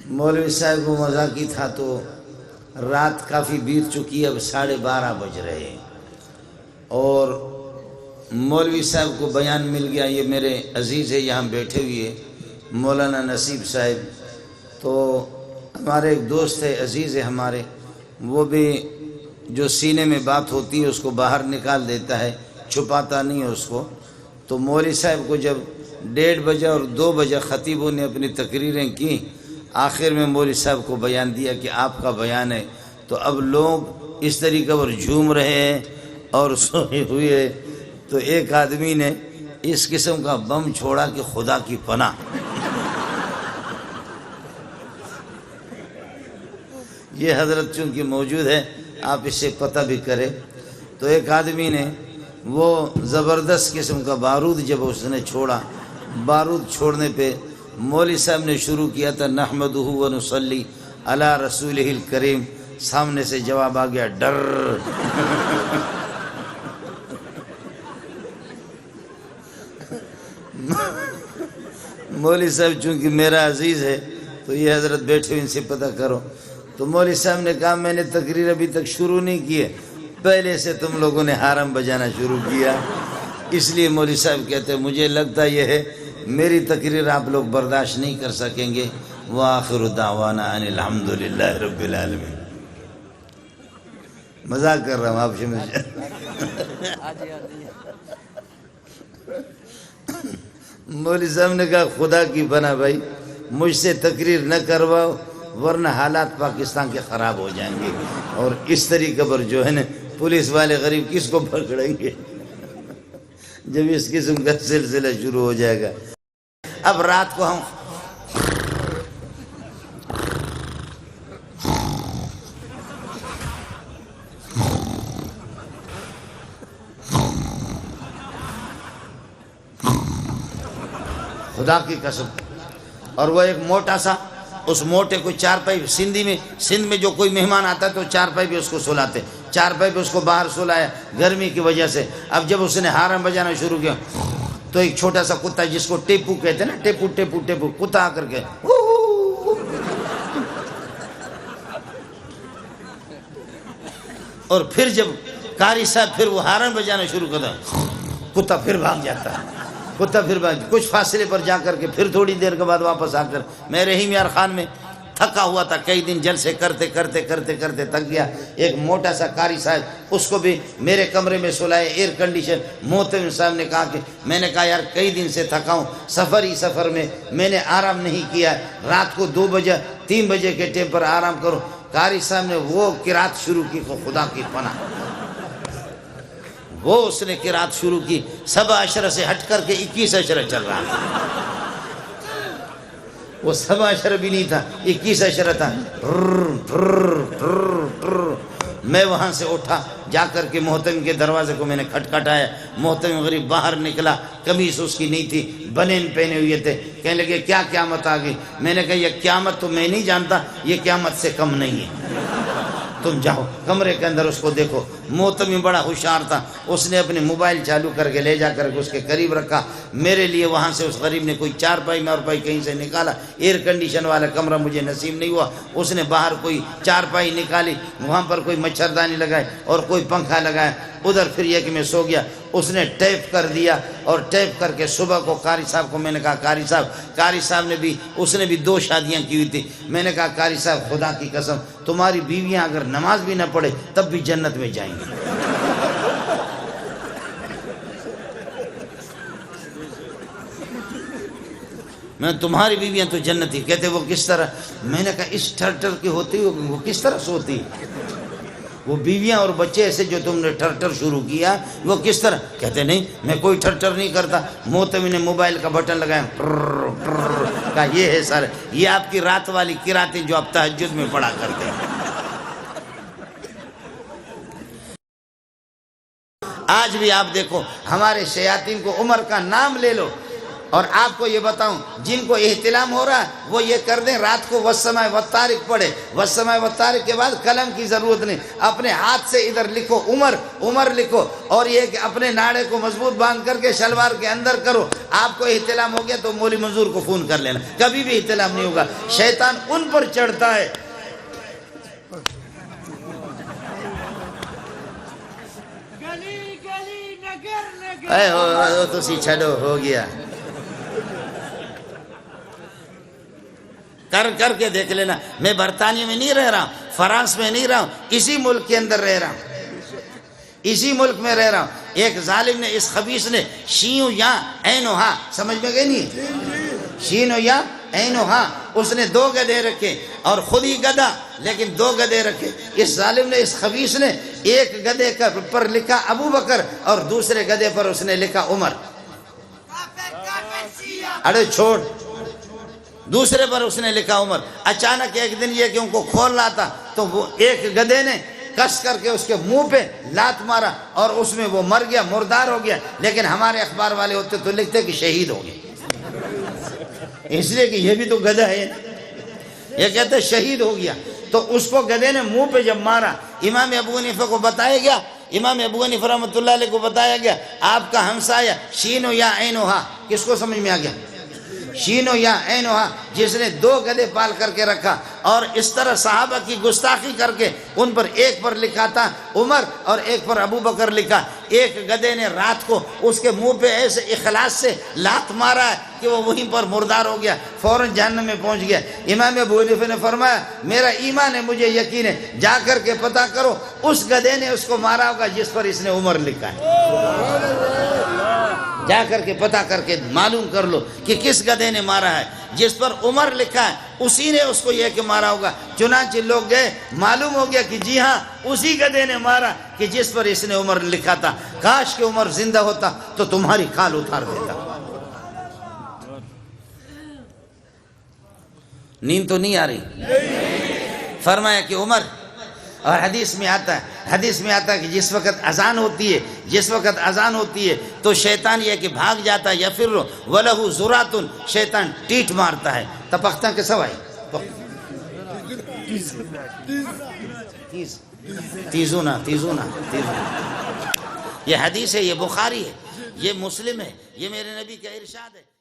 مولوی صاحب کو مذاقی تھا تو رات کافی بیت چکی، اب 12:30 بج رہے ہیں، اور مولوی صاحب کو بیان مل گیا۔ یہ میرے عزیز ہے، یہاں بیٹھے ہوئے مولانا نصیب صاحب، تو ہمارے ایک دوست ہے، عزیز ہے ہمارے، وہ بھی جو سینے میں بات ہوتی ہے اس کو باہر نکال دیتا ہے، چھپاتا نہیں ہے اس کو۔ تو مولوی صاحب کو جب 1:30 بجے اور 2 بجے خطیبوں نے اپنی تقریریں کی، آخر میں مولوی صاحب کو بیان دیا کہ آپ کا بیان ہے، تو اب لوگ اس طریقے پر جھوم رہے ہیں اور سوئے ہوئے۔ تو ایک آدمی نے اس قسم کا بم چھوڑا کہ خدا کی پناہ، یہ حضرت چونکہ موجود ہے آپ اس سے پتہ بھی کریں۔ تو ایک آدمی نے وہ زبردست قسم کا بارود جب اس نے چھوڑا، بارود چھوڑنے پہ مولوی صاحب نے شروع کیا تھا نحمدہ و نصلی علی رسولہ الکریم، سامنے سے جواب آ گیا ڈر۔ مولوی صاحب چونکہ میرا عزیز ہے تو یہ حضرت بیٹھے ان سے پتہ کرو۔ تو مولوی صاحب نے کہا میں نے تقریر ابھی تک شروع نہیں کی ہے، پہلے سے تم لوگوں نے حرم بجانا شروع کیا، اس لیے مولوی صاحب کہتے ہیں مجھے لگتا یہ ہے میری تقریر آپ لوگ برداشت نہیں کر سکیں گے۔ وآخر دعوانا ان الحمدللہ رب العالمین۔ مذاق کر رہا ہوں آپ سے، مولوی صاحب نے کہا خدا کی پناہ بھائی مجھ سے تقریر نہ کرواؤ ورنہ حالات پاکستان کے خراب ہو جائیں گے، اور اس طریقے پر جو ہے نا پولیس والے غریب کس کو پکڑیں گے جب اس قسم کا سلسلہ شروع ہو جائے گا۔ اب رات کو ہم خدا کی قسم، اور وہ ایک موٹا سا، اس موٹے کو چارپائی، سندھ میں جو کوئی مہمان آتا ہے تو چارپائی بھی اس کو سلاتے، چارپائی بھی اس کو باہر سلایا گرمی کی وجہ سے۔ اب جب اس نے حرم بجانا شروع کیا تو ایک چھوٹا سا کتا جس کو ٹیپو کہتے ہیں نا، ٹیپو ٹیپو ٹیپو کتا آ کر کے اور پھر جب قاری صاحب پھر وہ حرم بجانا شروع کرتا کتا پھر بھاگ جاتا ہے، کتا پھر کچھ فاصلے پر جا کر کے پھر تھوڑی دیر کے بعد واپس آ کر، میں رحیم یار خان میں تھکا ہوا تھا، کئی دن جلسے کرتے کرتے کرتے کرتے تھک گیا۔ ایک موٹا سا قاری صاحب، اس کو بھی میرے کمرے میں سلائے، ایئر کنڈیشن۔ محتمم صاحب نے کہا کہ میں نے کہا یار کئی دن سے تھکا ہوں، سفر میں میں نے آرام نہیں کیا، رات کو 2 بجے 3 بجے کے ٹائم پر آرام کرو۔ قاری صاحب نے وہ قرات شروع کی، خدا کی پناہ وہ اس نے قرات شروع کی، 7 اشرہ سے ہٹ کر کے 21 اشرہ چل رہا تھا، وہ 7 اشرہ بھی نہیں تھا، 21 اشرہ تھا۔ میں وہاں سے اٹھا، جا کر کے محتمم کے دروازے کو میں نے کھٹکھٹایا، محتمم غریب باہر نکلا، قمیص اس کی نہیں تھی، بنین پہنے ہوئے تھے، کہنے لگے کیا قیامت آ گئی؟ میں نے کہا یہ قیامت تو میں نہیں جانتا، یہ قیامت سے کم نہیں ہے، تم جاؤ کمرے کے اندر اس کو دیکھو۔ محتمم بڑا ہوشیار تھا، اس نے اپنے موبائل چالو کر کے لے جا کر کے اس کے قریب رکھا، میرے لیے وہاں سے اس غریب نے کوئی چارپائی مارپائی کہیں سے نکالا، ایئر کنڈیشن والا کمرہ مجھے نصیب نہیں ہوا، اس نے باہر کوئی چارپائی نکالی، وہاں پر کوئی مچھردانی لگائے اور کوئی پنکھا لگایا، ادھر پھر یہ کہ میں سو گیا۔ اس نے ٹیپ کر دیا، اور ٹیپ کر کے صبح کو قاری صاحب کو میں نے کہا قاری صاحب نے بھی، اس نے بھی 2 شادیاں کی ہوئی تھی، میں نے کہا قاری صاحب خدا کی قسم تمہاری بیویاں اگر نماز بھی نہ پڑھے تب بھی جنت میں جائیں گی۔ میں تمہاری بیویاں تو جنتی، کہتے وہ کس طرح؟ میں نے کہا اس ٹھر کی ہوتی وہ کس طرح سوتی؟ وہ بیویاں اور بچے ایسے جو تم نے ٹھر شروع کیا وہ کس طرح؟ کہتے نہیں میں کوئی ٹھر نہیں کرتا۔ محتمم نے موبائل کا بٹن لگایا، کہا یہ ہے سر، یہ آپ کی رات والی قراتیں جو آپ تہجد میں پڑھا کرتے ہیں۔ آج بھی آپ دیکھو ہمارے شیاطین کو، عمر کا نام لے لو، اور آپ کو یہ بتاؤں جن کو احتلام ہو رہا ہے وہ یہ کر دیں رات کو والسماء والطارق پڑھے، والسماء والطارق کے بعد قلم کی ضرورت نہیں، اپنے ہاتھ سے ادھر لکھو عمر عمر لکھو، اور یہ کہ اپنے ناڑے کو مضبوط باندھ کر کے شلوار کے اندر کرو۔ آپ کو احتلام ہو گیا تو مولوی منظور کو فون کر لینا، کبھی بھی احتلام نہیں ہوگا، شیطان ان پر چڑھتا ہے۔ اے تو سی چھڑو ہو گیا، کر کے دیکھ لینا۔ میں برطانیہ میں نہیں رہ رہا ہوں، فرانس میں نہیں رہا ہوں، اسی ملک کے اندر رہ رہا ہوں، اسی ملک میں رہ رہا ہوں۔ ایک ظالم نے، اس خبیث نے شینو یا اینو ہاں، سمجھ میں گئے نہیں؟ شینو یا اینو ہاں، اس نے 2 گدھے رکھے اور خود ہی گدھا لیکن 2 گدھے رکھے۔ اس ظالم نے، اس خبیث نے ایک گدھے پر لکھا ابو بکر اور دوسرے گدھے پر اس نے لکھا عمر۔ اڑے چھوڑ، دوسرے پر اس نے لکھا عمر۔ اچانک ایک دن یہ کہ ان کو کھول رہا تھا تو وہ ایک گدھے نے کس کر کے اس کے منہ پہ لات مارا اور اس میں وہ مر گیا، مردار ہو گیا، لیکن ہمارے اخبار والے ہوتے تو لکھتے کہ شہید ہو گئے، اس لیے کہ یہ بھی تو گدھا ہے، یہ کہتے شہید ہو گیا۔ تو اس کو گدھے نے منہ پہ جب مارا، امام ابو حنیفہ کو بتایا گیا، امام ابو حنیفہ رحمۃ اللہ علیہ کو بتایا گیا آپ کا ہمسایہ شینو یا اینو ہا، کس کو سمجھ میں آ گیا؟ شینو یا اینو ہا، جس نے 2 گدھے پال کر کے رکھا اور اس طرح صحابہ کی گستاخی کر کے ان پر ایک پر لکھا تھا عمر اور ایک پر ابو بکر لکھا۔ ایک گدھے نے رات کو اس کے منہ پہ ایسے اخلاص سے لات مارا ہے کہ وہ وہیں پر مردار ہو گیا، فوراً جہنم میں پہنچ گیا۔ امام ابو حنیفہ نے فرمایا میرا ایمان ہے، مجھے یقین ہے، جا کر کے پتہ کرو اس گدھے نے اس کو مارا ہوگا جس پر اس نے عمر لکھا ہے، جا کر کے پتہ کر کے معلوم کر لو کہ کس گدھے نے مارا ہے، جس پر عمر لکھا ہے اسی نے اس کو یہ کہ مارا ہوگا۔ چنانچہ لوگ گئے، معلوم ہو گیا کہ جی ہاں اسی گدھے نے مارا کہ جس پر اس نے عمر لکھا تھا۔ کاش کہ عمر زندہ ہوتا تو تمہاری کھال اتار دیتا۔ نیند تو نہیں آ رہی؟ فرمایا کہ عمر، اور حدیث میں آتا ہے کہ جس وقت اذان ہوتی ہے تو شیطان یہ کہ بھاگ جاتا ہے، یا پھر وَلَهُ زُرَاتٌ، شیطان ٹیٹ مارتا ہے، تپختہ کے سوائے تیزونا، یہ حدیث ہے، یہ بخاری ہے، یہ مسلم ہے، یہ میرے نبی کا ارشاد ہے۔